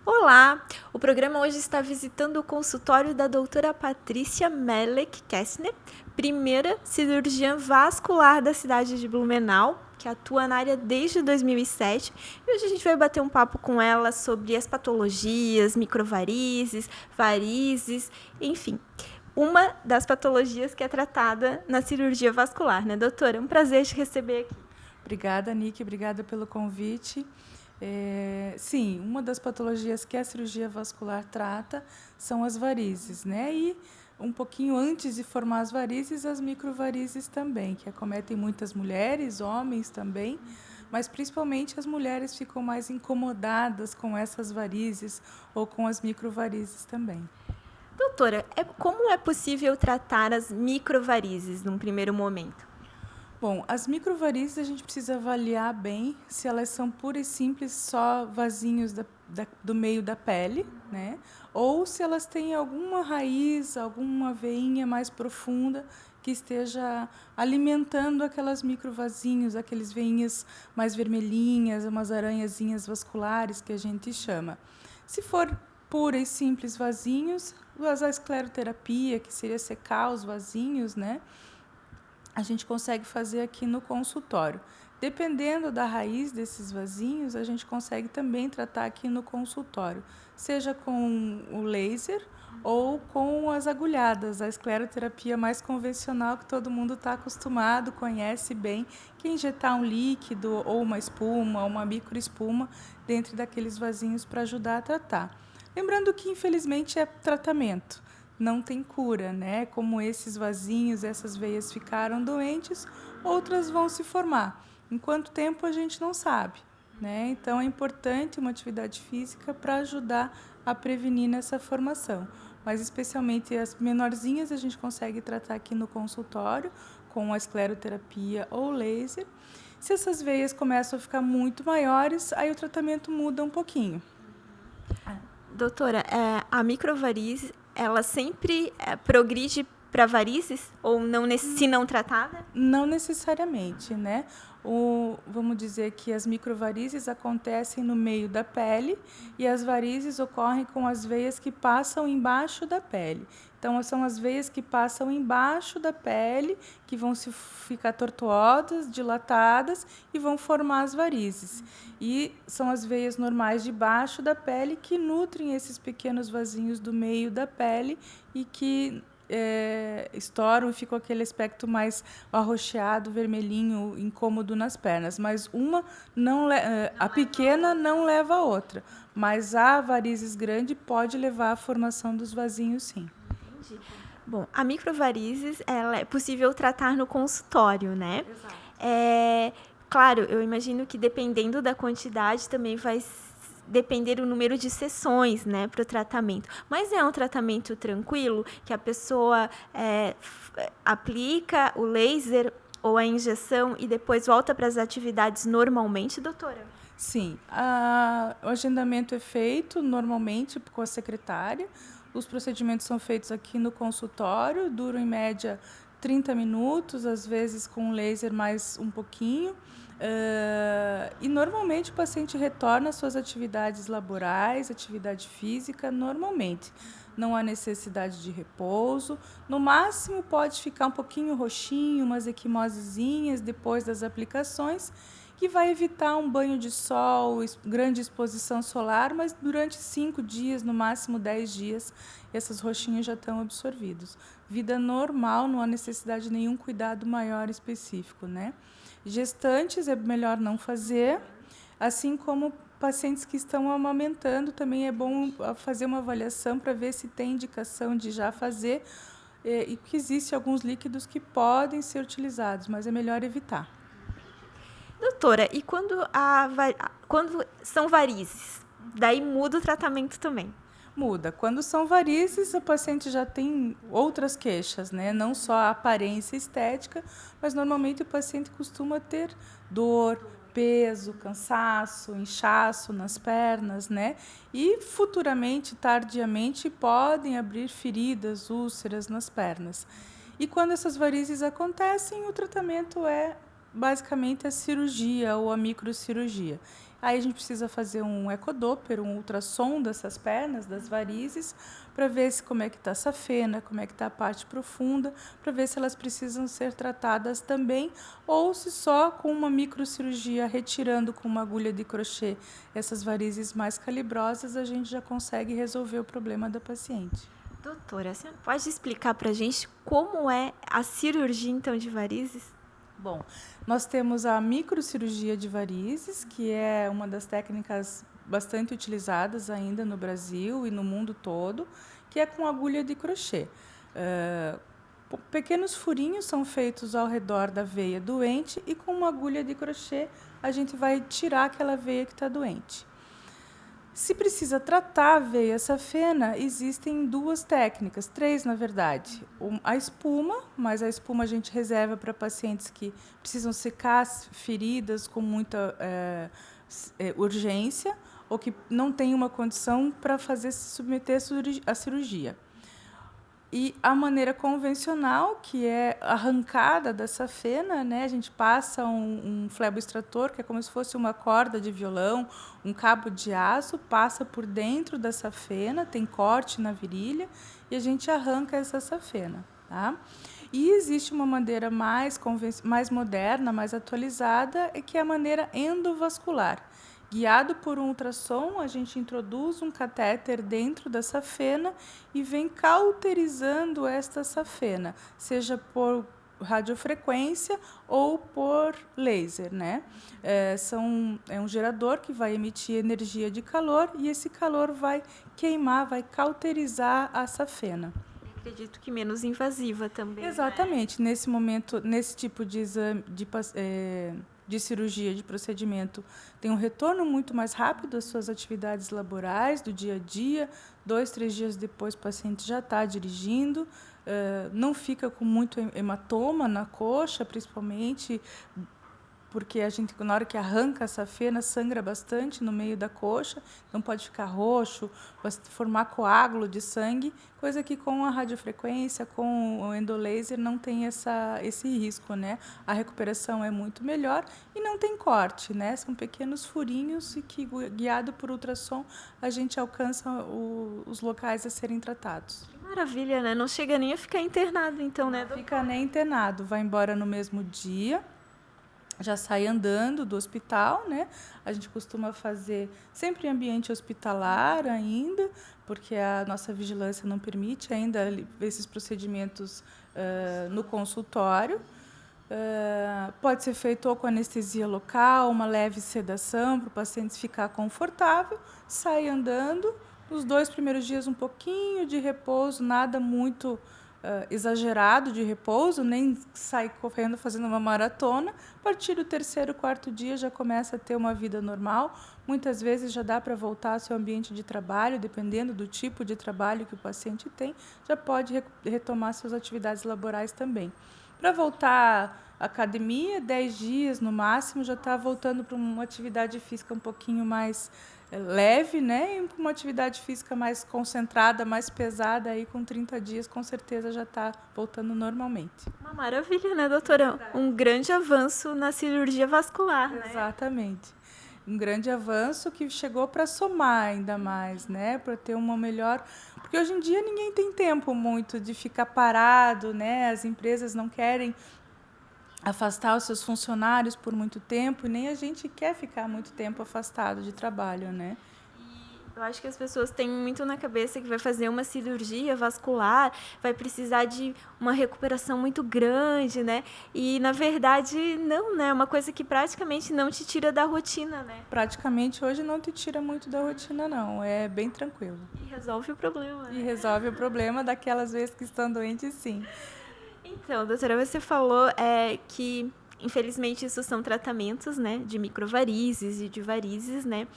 Olá! O programa hoje está visitando o consultório da doutora Patrícia Melek Kessner, primeira cirurgiã vascular da cidade de Blumenau, que atua na área desde 2007. E hoje a gente vai bater um papo com ela sobre as patologias, microvarizes, varizes, enfim. Uma das patologias que é tratada na cirurgia vascular, né, doutora? É um prazer te receber aqui. Obrigada, Nick. Obrigada pelo convite. Sim, uma das patologias que a cirurgia vascular trata são as varizes, né? E um pouquinho antes de formar as varizes, as microvarizes também, que acometem muitas mulheres, homens também, mas principalmente as mulheres ficam mais incomodadas com essas varizes ou com as microvarizes também. Doutora, como é possível tratar as microvarizes num primeiro momento? Bom, as microvarizes a gente precisa avaliar bem se elas são puras e simples só vasinhos do meio da pele, né? Ou se elas têm alguma raiz, alguma veinha mais profunda que esteja alimentando aquelas microvasinhos, aqueles veinhas mais vermelhinhas, umas aranhazinhas vasculares que a gente chama. Se for pura e simples vasinhos, a escleroterapia, que seria secar os vasinhos, né? A gente consegue fazer aqui no consultório. Dependendo da raiz desses vasinhos, a gente consegue também tratar aqui no consultório, seja com o laser ou com as agulhadas, a escleroterapia mais convencional que todo mundo está acostumado, conhece bem, que é injetar um líquido ou uma espuma, ou uma microespuma dentro daqueles vasinhos para ajudar a tratar. Lembrando que, infelizmente, é tratamento, não tem cura, né? Como esses vasinhos, essas veias ficaram doentes, outras vão se formar. Em quanto tempo a gente não sabe, né? Então é importante uma atividade física para ajudar a prevenir nessa formação. Mas especialmente as menorzinhas a gente consegue tratar aqui no consultório com a escleroterapia ou laser. Se essas veias começam a ficar muito maiores, aí o tratamento muda um pouquinho. Doutora, a microvarize, ela sempre progride para varizes ou não, se não tratada? Não necessariamente, né? Vamos dizer que as microvarizes acontecem no meio da pele e as varizes ocorrem com as veias que passam embaixo da pele. Então, são as veias que passam embaixo da pele, que vão ficar tortuosas, dilatadas e vão formar as varizes. E são as veias normais de baixo da pele que nutrem esses pequenos vasinhos do meio da pele e que estouram e ficam aquele aspecto mais arroxeado, vermelhinho, incômodo nas pernas. Mas a pequena não leva a outra, mas a varizes grande pode levar à formação dos vasinhos, sim. Entendi. Bom, a microvarizes ela é possível tratar no consultório, né? Exato. Claro, eu imagino que dependendo da quantidade também vai depender do número de sessões, né, para o tratamento. Mas é um tratamento tranquilo, que a pessoa aplica o laser ou a injeção e depois volta para as atividades normalmente, doutora? Sim, o agendamento é feito normalmente com a secretária. Os procedimentos são feitos aqui no consultório, duram em média 30 minutos, às vezes com laser mais um pouquinho. E normalmente o paciente retorna às suas atividades laborais, atividade física, normalmente. Não há necessidade de repouso. No máximo pode ficar um pouquinho roxinho, umas equimosezinhas depois das aplicações, que vai evitar um banho de sol, grande exposição solar, mas durante 5 dias, no máximo 10 dias, essas roxinhas já estão absorvidos. Vida normal, não há necessidade de nenhum cuidado maior específico, né? Gestantes é melhor não fazer, assim como pacientes que estão amamentando, também é bom fazer uma avaliação para ver se tem indicação de já fazer, e que existem alguns líquidos que podem ser utilizados, mas é melhor evitar. Doutora, e quando são varizes? Daí muda o tratamento também. Muda. Quando são varizes, o paciente já tem outras queixas, né? Não só a aparência estética, mas normalmente o paciente costuma ter dor, peso, cansaço, inchaço nas pernas, né? E futuramente, tardiamente, podem abrir feridas, úlceras nas pernas. E quando essas varizes acontecem, o tratamento é basicamente a cirurgia ou a microcirurgia. Aí a gente precisa fazer um ecodoppler, um ultrassom dessas pernas, das varizes, para ver como é que está essa fena, como é que está a parte profunda, para ver se elas precisam ser tratadas também, ou se só com uma microcirurgia, retirando com uma agulha de crochê essas varizes mais calibrosas, a gente já consegue resolver o problema da paciente. Doutora, a senhora pode explicar para a gente como é a cirurgia, então, de varizes? Bom, nós temos a microcirurgia de varizes, que é uma das técnicas bastante utilizadas ainda no Brasil e no mundo todo, que é com agulha de crochê. Pequenos furinhos são feitos ao redor da veia doente e com uma agulha de crochê a gente vai tirar aquela veia que está doente. Se precisa tratar a veia safena, existem 2 técnicas, 3 na verdade. A espuma, mas a espuma a gente reserva para pacientes que precisam secar as feridas com muita urgência ou que não têm uma condição para se submeter à cirurgia. E a maneira convencional, que é arrancada da safena, né? A gente passa um fleboextrator, que é como se fosse uma corda de violão, um cabo de aço, passa por dentro da safena, tem corte na virilha, e a gente arranca essa safena. Tá? E existe uma maneira mais moderna, mais atualizada, que é a maneira endovascular. Guiado por um ultrassom, a gente introduz um catéter dentro da safena e vem cauterizando esta safena, seja por radiofrequência ou por laser, né? É um gerador que vai emitir energia de calor e esse calor vai queimar, vai cauterizar a safena. Acredito que menos invasiva também. Exatamente. Né? Nesse momento, nesse tipo de exame, de cirurgia, de procedimento, tem um retorno muito mais rápido às suas atividades laborais, do dia a dia. 2, 3 dias depois, o paciente já está dirigindo, não fica com muito hematoma na coxa, principalmente, porque a gente, na hora que arranca a safena, sangra bastante no meio da coxa, então pode ficar roxo, pode formar coágulo de sangue, coisa que com a radiofrequência, com o endolaser, não tem esse risco, né? A recuperação é muito melhor e não tem corte, né? São pequenos furinhos e que, guiado por ultrassom, a gente alcança os locais a serem tratados. Que maravilha, né? Não chega nem a ficar internado, então, né? Não fica nem internado, vai embora no mesmo dia. Já sai andando do hospital, né? A gente costuma fazer sempre em ambiente hospitalar ainda, porque a nossa vigilância não permite ainda esses procedimentos no consultório. Pode ser feito ou com anestesia local, uma leve sedação para o paciente ficar confortável, sai andando. Nos 2 primeiros dias um pouquinho de repouso, nada muito exagerado de repouso, nem sai correndo fazendo uma maratona. A partir do 3º, 4º dia já começa a ter uma vida normal. Muitas vezes já dá para voltar ao seu ambiente de trabalho, dependendo do tipo de trabalho que o paciente tem, já pode retomar suas atividades laborais também. Para voltar à academia, 10 dias no máximo, já está voltando para uma atividade física um pouquinho mais leve, né? E com uma atividade física mais concentrada, mais pesada, aí com 30 dias, com certeza já está voltando normalmente. Uma maravilha, né, doutora? Um grande avanço na cirurgia vascular, né? Exatamente. Um grande avanço que chegou para somar ainda mais, né? Para ter uma melhor... Porque hoje em dia ninguém tem tempo muito de ficar parado, né? As empresas não querem afastar os seus funcionários por muito tempo, e nem a gente quer ficar muito tempo afastado de trabalho, né? Eu acho que as pessoas têm muito na cabeça que vai fazer uma cirurgia vascular, vai precisar de uma recuperação muito grande, né? E, na verdade, não, né? É uma coisa que praticamente não te tira da rotina, né? Praticamente hoje não te tira muito da rotina, não. É bem tranquilo. E resolve o problema, né? E resolve o problema daquelas vezes que estão doentes, sim. Então, doutora, você falou que, infelizmente, isso são tratamentos, né? De microvarizes e de varizes, né?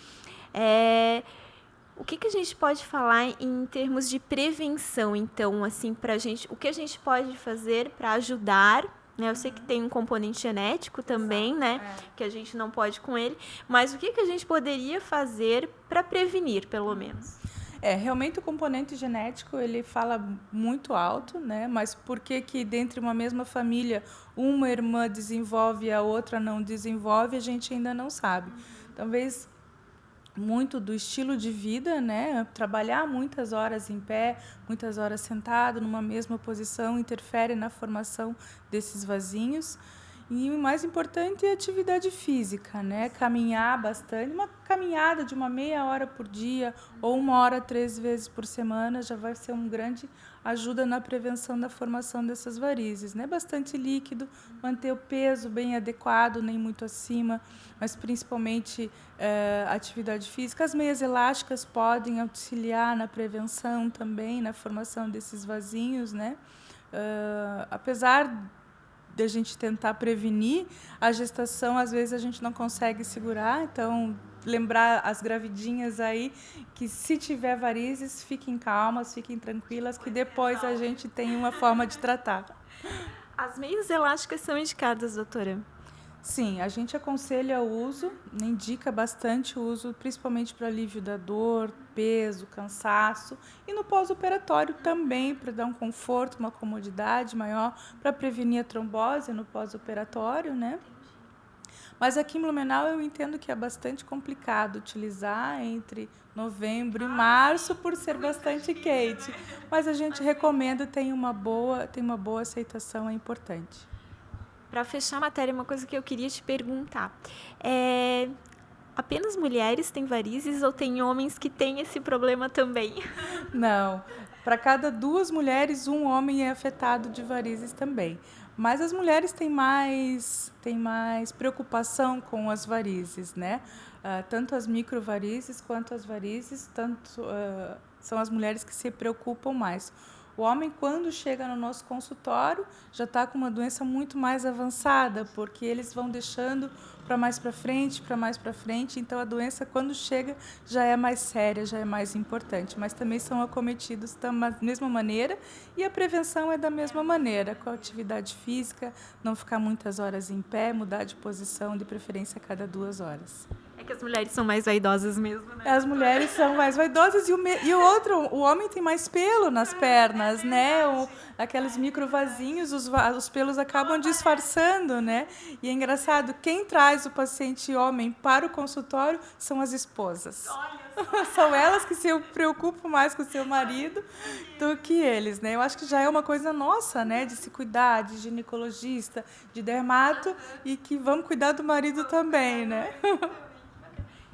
O que a gente pode falar em termos de prevenção, então, assim, pra gente, o que a gente pode fazer para ajudar, né? Eu sei que tem um componente genético também, né? Que a gente não pode com ele, mas o que a gente poderia fazer para prevenir, pelo menos? Realmente o componente genético ele fala muito alto, né? Mas por que que dentro de uma mesma família uma irmã desenvolve e a outra não desenvolve, a gente ainda não sabe. Talvez muito do estilo de vida, né? Trabalhar muitas horas em pé, muitas horas sentado numa mesma posição interfere na formação desses vasinhos. E o mais importante é a atividade física, né? Caminhar bastante, uma caminhada de uma meia hora por dia ou 1 hora 3 vezes por semana já vai ser uma grande ajuda na prevenção da formação dessas varizes, né? Bastante líquido, manter o peso bem adequado, nem muito acima, mas principalmente atividade física. As meias elásticas podem auxiliar na prevenção também, na formação desses vasinhos, né? Apesar de a gente tentar prevenir, a gestação, às vezes, a gente não consegue segurar. Então, lembrar as gravidinhas aí que, se tiver varizes, fiquem calmas, fiquem tranquilas, que depois a gente tem uma forma de tratar. As meias elásticas são indicadas, doutora? Sim, a gente aconselha o uso, indica bastante o uso, principalmente para alívio da dor, peso, cansaço, e no pós-operatório também, para dar um conforto, uma comodidade maior, para prevenir a trombose no pós-operatório, né? Mas aqui em Blumenau eu entendo que é bastante complicado utilizar entre novembro e março, por ser bastante quente. Mas a gente recomenda, tem uma boa aceitação, é importante. Para fechar a matéria, uma coisa que eu queria te perguntar. Apenas mulheres têm varizes ou tem homens que têm esse problema também? Não. Para cada 2 mulheres, um homem é afetado de varizes também. Mas as mulheres têm mais preocupação com as varizes, né? Tanto as microvarizes quanto as varizes, são as mulheres que se preocupam mais. O homem, quando chega no nosso consultório, já está com uma doença muito mais avançada, porque eles vão deixando para mais para frente, então a doença, quando chega, já é mais séria, já é mais importante, mas também são acometidos da mesma maneira, e a prevenção é da mesma maneira, com a atividade física, não ficar muitas horas em pé, mudar de posição, de preferência a cada 2 horas. É que as mulheres são mais vaidosas mesmo, né? As mulheres são mais vaidosas o homem tem mais pelo nas pernas, né? Aqueles microvasinhos, os pelos acabam disfarçando, né? E é engraçado, quem traz o paciente homem para o consultório são as esposas. São elas que se preocupam mais com o seu marido do que eles, né? Eu acho que já é uma coisa nossa, né? De se cuidar, de ginecologista, de dermato, e que vamos cuidar do marido também, né?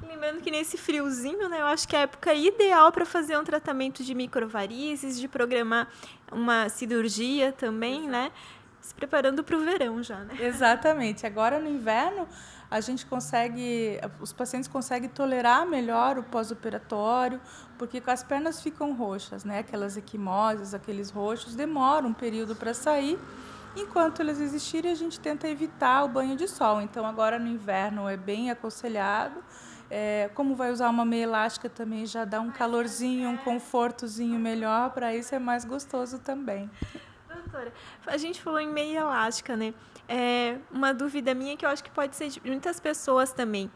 Lembrando que nesse friozinho, né, eu acho que é a época ideal para fazer um tratamento de microvarizes, de programar uma cirurgia também, né? Se preparando para o verão já, né? Exatamente. Agora no inverno, os pacientes conseguem tolerar melhor o pós-operatório, porque as pernas ficam roxas, né? Aquelas equimoses, aqueles roxos, demoram um período para sair. Enquanto eles existirem, a gente tenta evitar o banho de sol. Então, agora no inverno é bem aconselhado. Como vai usar uma meia elástica também, já dá um calorzinho, um confortozinho melhor, para isso é mais gostoso também. Doutora, a gente falou em meia elástica, né? Uma dúvida minha que eu acho que pode ser de muitas pessoas também.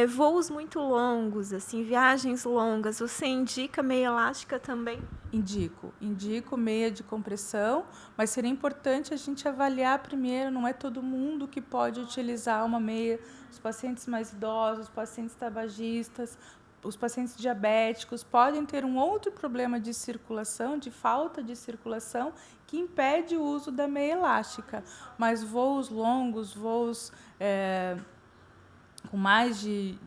Voos muito longos, assim, viagens longas, você indica meia elástica também? Indico meia de compressão, mas seria importante a gente avaliar primeiro, não é todo mundo que pode utilizar uma meia, os pacientes mais idosos, os pacientes tabagistas, os pacientes diabéticos podem ter um outro problema de circulação, de falta de circulação, que impede o uso da meia elástica. Mas voos longos, com mais de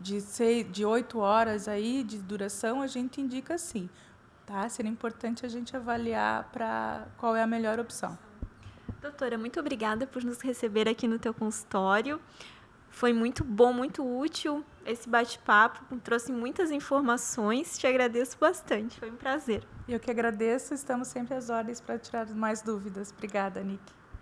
8 horas aí de duração, a gente indica sim. Tá? Seria importante a gente avaliar qual é a melhor opção. Doutora, muito obrigada por nos receber aqui no teu consultório. Foi muito bom, muito útil esse bate-papo, trouxe muitas informações, te agradeço bastante, foi um prazer. Eu que agradeço, estamos sempre às ordens para tirar mais dúvidas. Obrigada, Nick.